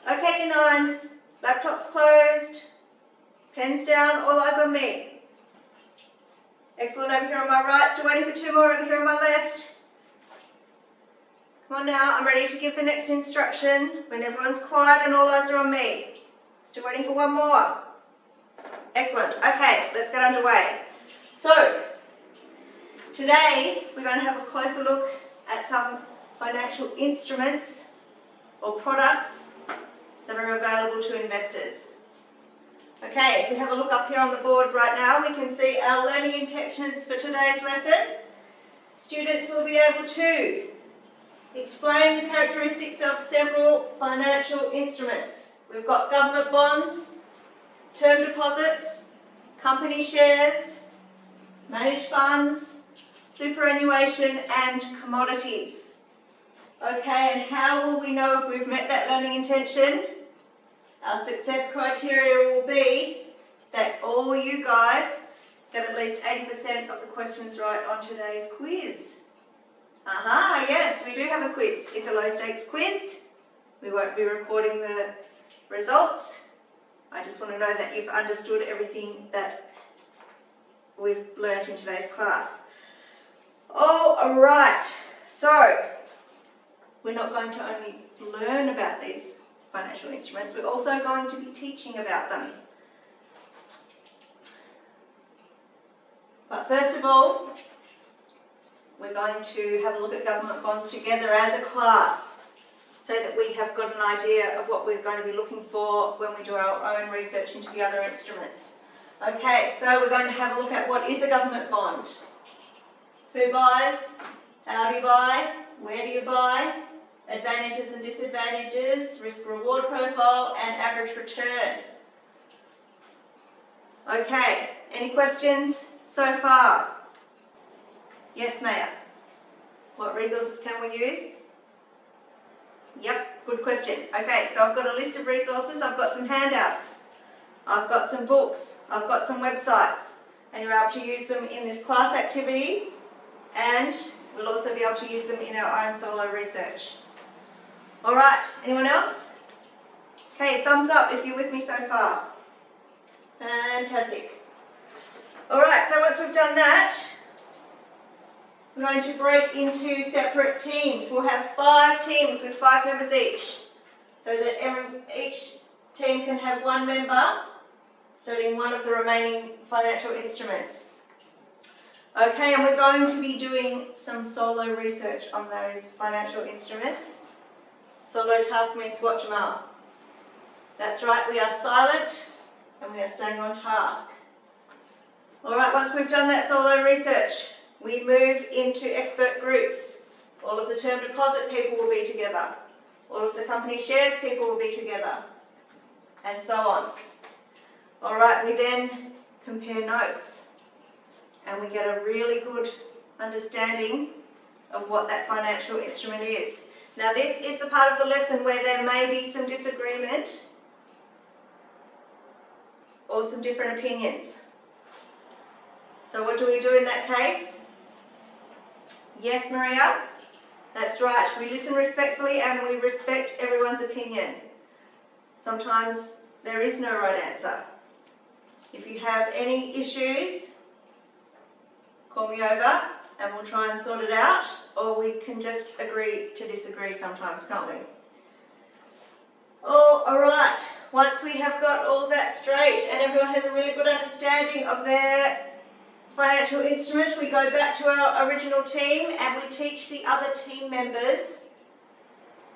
Okay, you nines, laptops closed, pens down, all eyes on me. Excellent, over here on my right, still waiting for two more over here on my left. Come on now, I'm ready to give the next instruction when everyone's quiet and all eyes are on me. Still waiting for one more. Excellent, okay, let's get underway. So, today we're going to have a closer look at some financial instruments or products that are available to investors. Okay, if we have a look up here on the board right now, we can see our learning intentions for today's lesson. Students will be able to explain the characteristics of several financial instruments. We've got government bonds, term deposits, company shares, managed funds, superannuation and commodities. Okay, and how will we know if we've met that learning intention? Our success criteria will be that all you guys get at least 80% of the questions right on today's quiz. Aha, yes, we do have a quiz. It's a low stakes quiz. We won't be recording the results. I just want to know that you've understood everything that we've learnt in today's class. All right, so we're not going to only learn about these financial instruments, we're also going to be teaching about them. But first of all, we're going to have a look at government bonds together as a class so that we have got an idea of what we're going to be looking for when we do our own research into the other instruments. Okay, so we're going to have a look at what is a government bond. Who buys? How do you buy? Where do you buy? Advantages and disadvantages, risk-reward profile, and average return. Okay, any questions so far? Yes, Maya. What resources can we use? Yep, good question. Okay, so I've got a list of resources, I've got some handouts, I've got some books, I've got some websites, and you're able to use them in this class activity, and we'll also be able to use them in our own solo research. All right, anyone else? Okay, thumbs up if you're with me so far. Fantastic. All right, so once we've done that, we're going to break into separate teams. We'll have 5 teams with 5 members each, so that each team can have 1 member studying one of the remaining financial instruments. Okay, and we're going to be doing some solo research on those financial instruments. Solo task means watch them up. That's right, we are silent and we are staying on task. Alright, once we've done that solo research, we move into expert groups. All of the term deposit people will be together. All of the company shares people will be together. And so on. Alright, we then compare notes. And we get a really good understanding of what that financial instrument is. Now this is the part of the lesson where there may be some disagreement or some different opinions. So what do we do in that case? Yes, Maria? That's right. We listen respectfully and we respect everyone's opinion. Sometimes there is no right answer. If you have any issues, call me over and we'll try and sort it out, or we can just agree to disagree sometimes, can't we? Oh, all right. Once we have got all that straight and everyone has a really good understanding of their financial instrument, we go back to our original team and we teach the other team members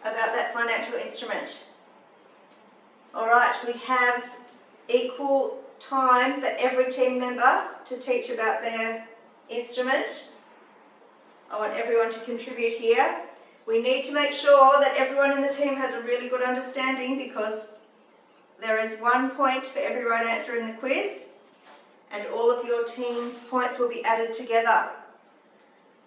about that financial instrument. All right, we have equal time for every team member to teach about their instrument. I want everyone to contribute here. We need to make sure that everyone in the team has a really good understanding, because there is 1 point for every right answer in the quiz, and all of your team's points will be added together.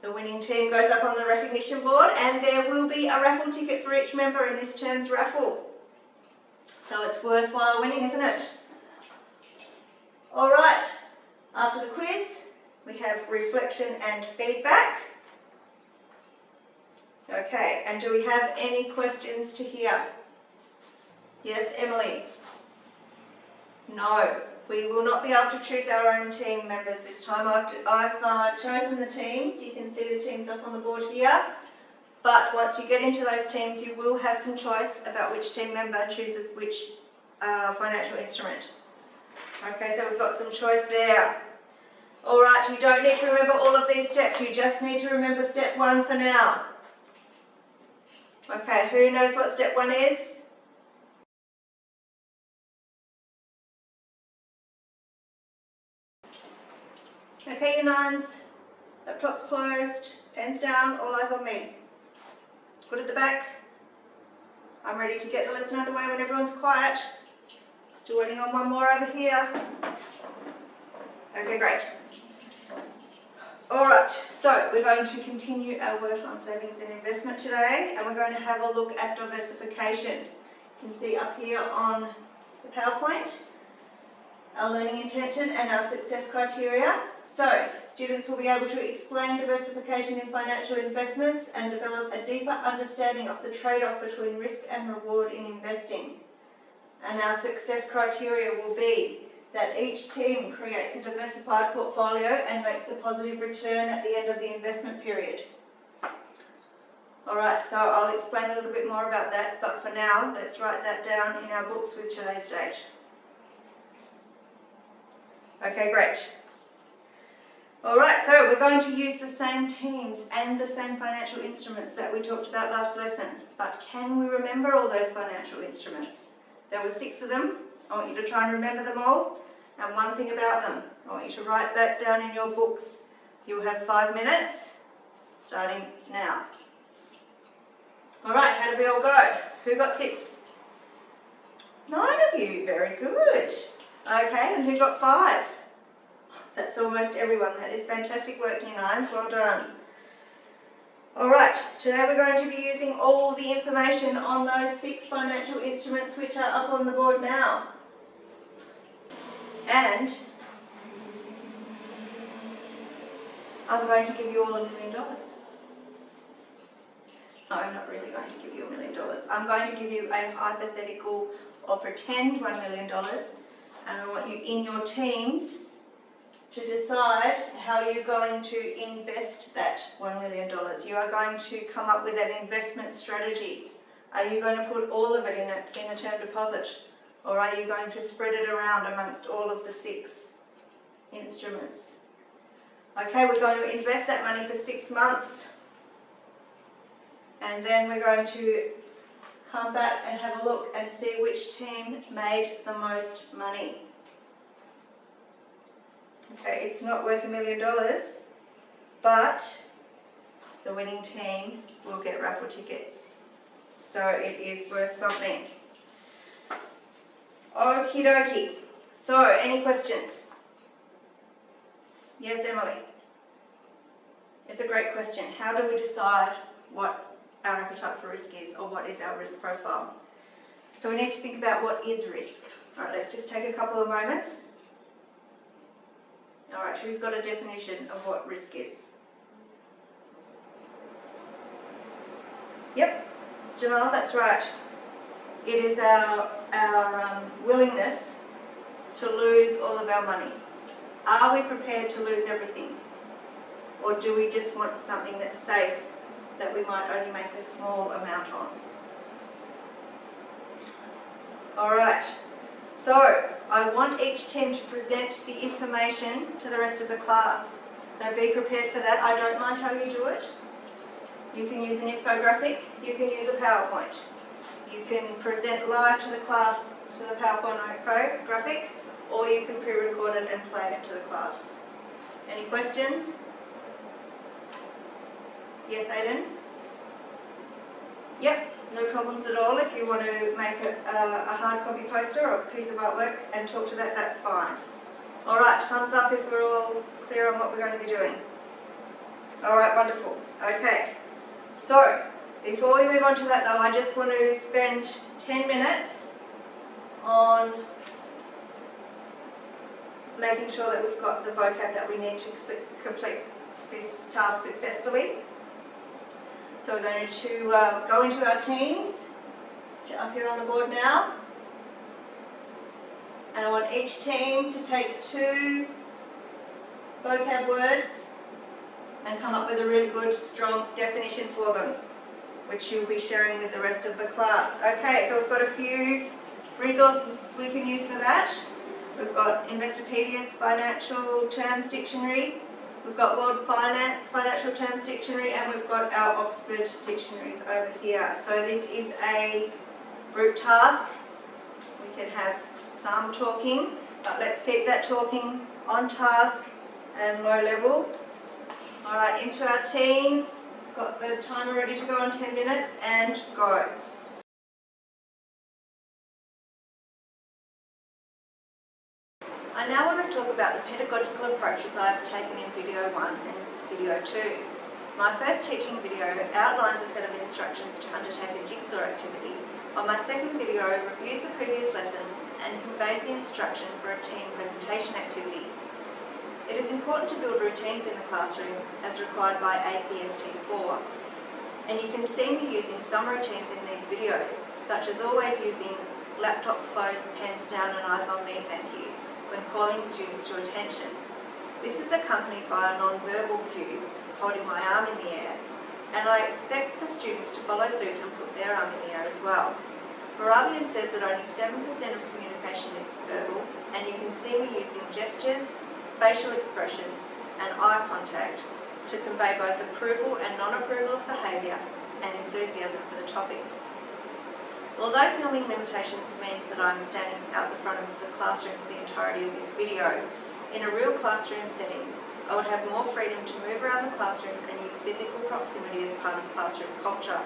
The winning team goes up on the recognition board, and there will be a raffle ticket for each member in this term's raffle. So it's worthwhile winning, isn't it? All right, after the quiz, we have reflection and feedback. Okay, and do we have any questions to hear? Yes, Emily? No, we will not be able to choose our own team members this time. I've chosen the teams. You can see the teams up on the board here. But once you get into those teams, you will have some choice about which team member chooses which financial instrument. Okay, so we've got some choice there. All right, you don't need to remember all of these steps. You just need to remember step 1 for now. Okay, who knows what step 1 is? Okay, you nines, laptops closed, pens down, all eyes on me. Good at the back. I'm ready to get the lesson underway when everyone's quiet. Still waiting on one more over here. Okay, great. Alright, so we're going to continue our work on savings and investment today, and we're going to have a look at diversification. You can see up here on the PowerPoint our learning intention and our success criteria. So, students will be able to explain diversification in financial investments and develop a deeper understanding of the trade-off between risk and reward in investing. And our success criteria will be that each team creates a diversified portfolio and makes a positive return at the end of the investment period. Alright, so I'll explain a little bit more about that, but for now, let's write that down in our books with today's date. Okay, great. Alright, so we're going to use the same teams and the same financial instruments that we talked about last lesson. But can we remember all those financial instruments? There were 6 of them. I want you to try and remember them all. And one thing about them, I want you to write that down in your books. You'll have 5 minutes, starting now. Alright, how did we all go? Who got 6? 9 of you, very good. Okay, and who got 5? That's almost everyone. That is fantastic work, you nines. Well done. Alright, today we're going to be using all the information on those 6 financial instruments which are up on the board now. And I'm going to give you all $1 million. No, I'm not really going to give you $1 million. I'm going to give you a hypothetical or pretend $1 million. And I want you in your teams to decide how you're going to invest that $1 million. You are going to come up with an investment strategy. Are you going to put all of it in a term deposit? Or are you going to spread it around amongst all of the 6 instruments? Okay, we're going to invest that money for 6 months. And then we're going to come back and have a look and see which team made the most money. Okay, it's not worth $1 million, but the winning team will get raffle tickets. So it is worth something. Okie dokie. So, any questions? Yes, Emily? It's a great question. How do we decide what our appetite for risk is, or what is our risk profile? So we need to think about what is risk. Alright, let's just take a couple of moments. Alright, who's got a definition of what risk is? Yep, Jamal, that's right. It is our willingness to lose all of our money. Are we prepared to lose everything? Or do we just want something that's safe, that we might only make a small amount on? Alright, so I want each team to present the information to the rest of the class. So be prepared for that. I don't mind how you do it. You can use an infographic, you can use a PowerPoint. You can present live to the class, to the PowerPoint infographic, or you can pre-record it and play it to the class. Any questions? Yes, Aidan? Yep, no problems at all. If you want to make a hard copy poster or a piece of artwork and talk to that, that's fine. Alright, thumbs up if we're all clear on what we're going to be doing. Alright, wonderful. Okay, so before we move on to that though, I just want to spend 10 minutes on making sure that we've got the vocab that we need to complete this task successfully. So we're going to go into our teams, which are up here on the board now. And I want each team to take 2 vocab words and come up with a really good, strong definition for them, which you'll be sharing with the rest of the class. Okay, so we've got a few resources we can use for that. We've got Investopedia's Financial Terms Dictionary, we've got World Finance Financial Terms Dictionary, and we've got our Oxford dictionaries over here. So this is a group task. We can have some talking, but let's keep that talking on task and low level. Alright, into our teams. Got the timer ready to go on 10 minutes and go. I now want to talk about the pedagogical approaches I have taken in video 1 and video 2. My first teaching video outlines a set of instructions to undertake a jigsaw activity, while my second video reviews the previous lesson and conveys the instruction for a team presentation activity. It is important to build routines in the classroom as required by APST 4, and you can see me using some routines in these videos, such as always using laptops closed, pens down and eyes on me, thank you, when calling students to attention. This is accompanied by a non-verbal cue, holding my arm in the air, and I expect the students to follow suit and put their arm in the air as well. Moravian says that only 7% of communication is verbal, and you can see me using gestures, facial expressions and eye contact to convey both approval and non-approval of behaviour and enthusiasm for the topic. Although filming limitations means that I'm standing out the front of the classroom for the entirety of this video, in a real classroom setting, I would have more freedom to move around the classroom and use physical proximity as part of classroom culture.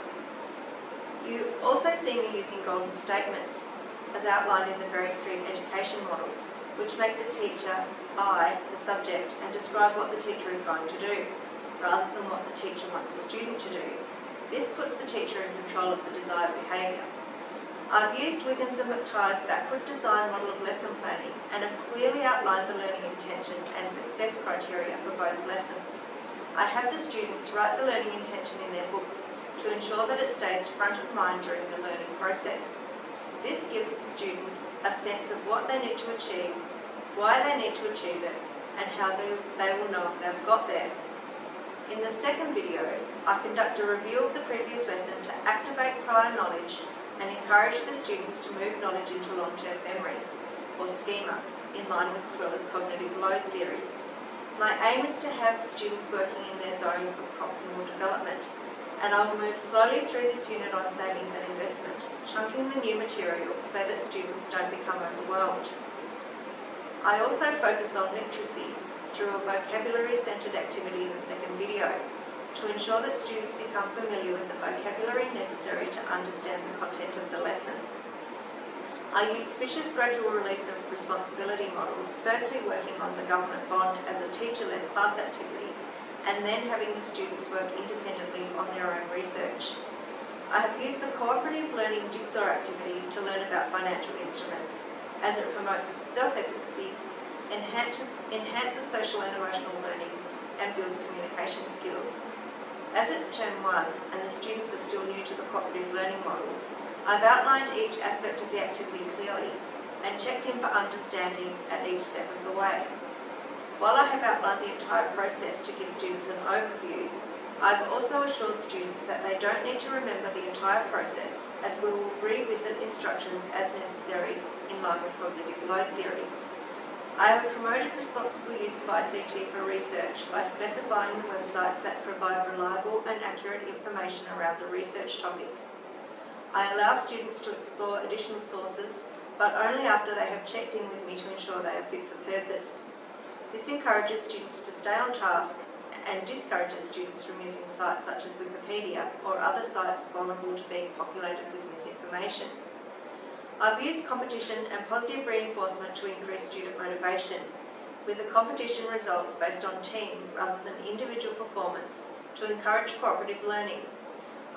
You also see me using golden statements, as outlined in the Berry Street education model, which make the teacher, I, the subject, and describe what the teacher is going to do, rather than what the teacher wants the student to do. This puts the teacher in control of the desired behaviour. I've used Wiggins and McTighe's backward design model of lesson planning and have clearly outlined the learning intention and success criteria for both lessons. I have the students write the learning intention in their books to ensure that it stays front of mind during the learning process. This gives the student a sense of what they need to achieve, why they need to achieve it, and how they will know if they've got there. In the second video, I conduct a review of the previous lesson to activate prior knowledge and encourage the students to move knowledge into long-term memory, or schema, in line with Sweller's cognitive load theory. My aim is to have students working in their zone of proximal development, and I will move slowly through this unit on savings and investment, chunking the new material so that students don't become overwhelmed. I also focus on literacy through a vocabulary-centred activity in the second video, to ensure that students become familiar with the vocabulary necessary to understand the content of the lesson. I use Fisher's gradual release of responsibility model, firstly working on the government bond as a teacher-led class activity, and then having the students work independently on their own research. I have used the cooperative learning jigsaw activity to learn about financial instruments, as it promotes self-efficacy, enhances social and emotional learning, and builds communication skills. As it's term 1 and the students are still new to the cooperative learning model, I've outlined each aspect of the activity clearly and checked in for understanding at each step of the way. While I have outlined the entire process to give students an overview, I've also assured students that they don't need to remember the entire process, as we will revisit instructions as necessary in line with cognitive load theory. I have promoted responsible use of ICT for research by specifying the websites that provide reliable and accurate information around the research topic. I allow students to explore additional sources, but only after they have checked in with me to ensure they are fit for purpose. This encourages students to stay on task and discourages students from using sites such as Wikipedia or other sites vulnerable to being populated with misinformation. I've used competition and positive reinforcement to increase student motivation, with the competition results based on team rather than individual performance to encourage cooperative learning.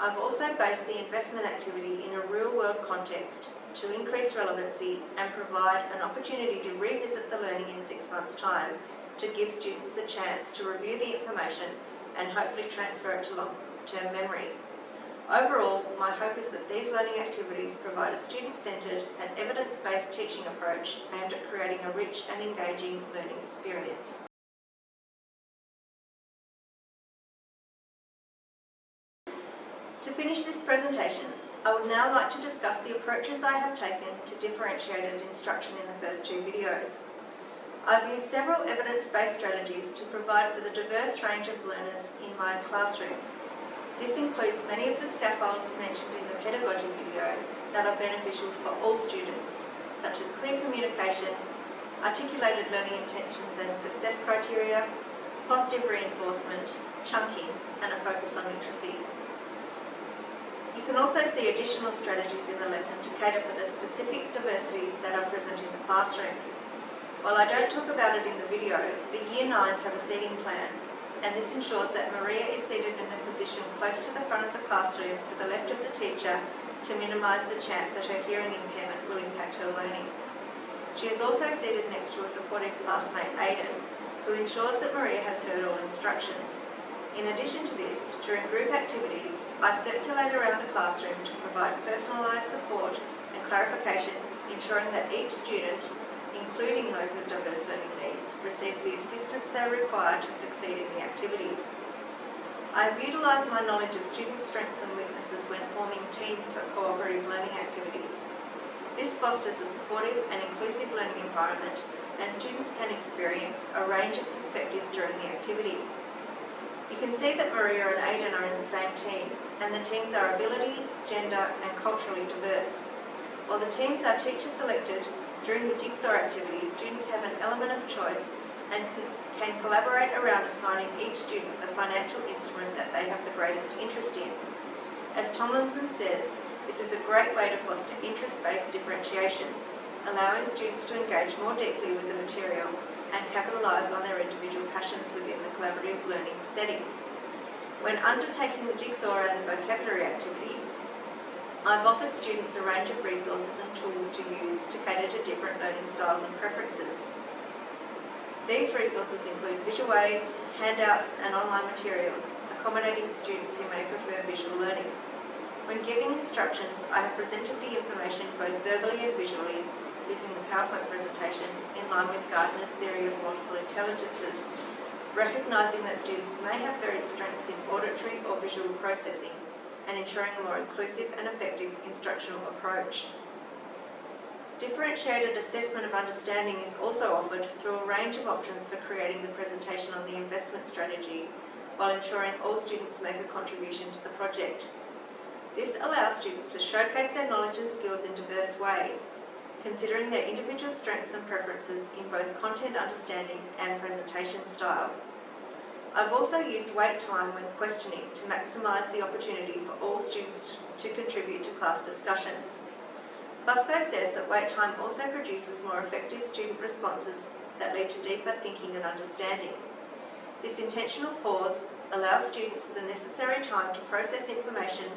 I've also based the investment activity in a real-world context to increase relevancy and provide an opportunity to revisit the learning in 6 months' time to give students the chance to review the information and hopefully transfer it to long-term memory. Overall, my hope is that these learning activities provide a student-centred and evidence-based teaching approach aimed at creating a rich and engaging learning experience. To finish this presentation, I would now like to discuss the approaches I have taken to differentiated instruction in the first two videos. I've used several evidence-based strategies to provide for the diverse range of learners in my classroom. This includes many of the scaffolds mentioned in the pedagogy video that are beneficial for all students, such as clear communication, articulated learning intentions and success criteria, positive reinforcement, chunking, and a focus on literacy. You can also see additional strategies in the lesson to cater for the specific diversities that are present in the classroom. While I don't talk about it in the video, the Year 9s have a seating plan, and this ensures that Maria is seated in a position close to the front of the classroom to the left of the teacher to minimise the chance that her hearing impairment will impact her learning. She is also seated next to a supportive classmate, Aidan, who ensures that Maria has heard all instructions. In addition to this, during group activities, I circulate around the classroom to provide personalised support and clarification, ensuring that each student, including those with diverse learning needs, receives the assistance they require to succeed in the activities. I have utilised my knowledge of students' strengths and weaknesses when forming teams for cooperative learning activities. This fosters a supportive and inclusive learning environment, and students can experience a range of perspectives during the activity. You can see that Maria and Aidan are in the same team, and the teams are ability, gender and culturally diverse. While the teams are teacher selected, during the Jigsaw activity, students have an element of choice and can collaborate around assigning each student the financial instrument that they have the greatest interest in. As Tomlinson says, this is a great way to foster interest-based differentiation, allowing students to engage more deeply with the material and capitalise on their individual passions within the collaborative learning setting. When undertaking the Jigsaw and the vocabulary activity, I've offered students a range of resources and tools to use to cater to different learning styles and preferences. These resources include visual aids, handouts and online materials, accommodating students who may prefer visual learning. When giving instructions, I have presented the information both verbally and visually using the PowerPoint presentation in line with Gardner's theory of multiple intelligences, recognising that students may have various strengths in auditory or visual processing and ensuring a more inclusive and effective instructional approach. Differentiated assessment of understanding is also offered through a range of options for creating the presentation on the investment strategy, while ensuring all students make a contribution to the project. This allows students to showcase their knowledge and skills in diverse ways, considering their individual strengths and preferences in both content understanding and presentation style. I've also used wait time when questioning to maximise the opportunity for all students to contribute to class discussions. Fusco says that wait time also produces more effective student responses that lead to deeper thinking and understanding. This intentional pause allows students the necessary time to process information,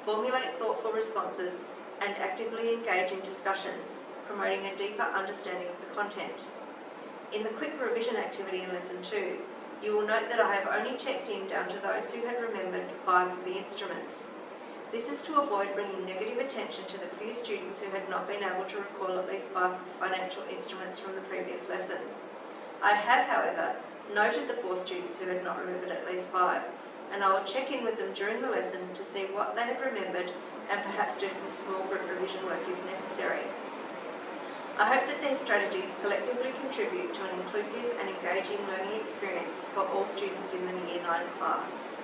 formulate thoughtful responses, and actively engage in discussions, promoting a deeper understanding of the content. In the quick revision activity in Lesson 2, you will note that I have only checked in down to those who had remembered 5 of the instruments. This is to avoid bringing negative attention to the few students who had not been able to recall at least 5 financial instruments from the previous lesson. I have, however, noted the 4 students who had not remembered at least 5, and I will check in with them during the lesson to see what they had remembered and perhaps do some small group revision work if necessary. I hope that these strategies collectively contribute to an inclusive and engaging learning experience for all students in the Year 9 class.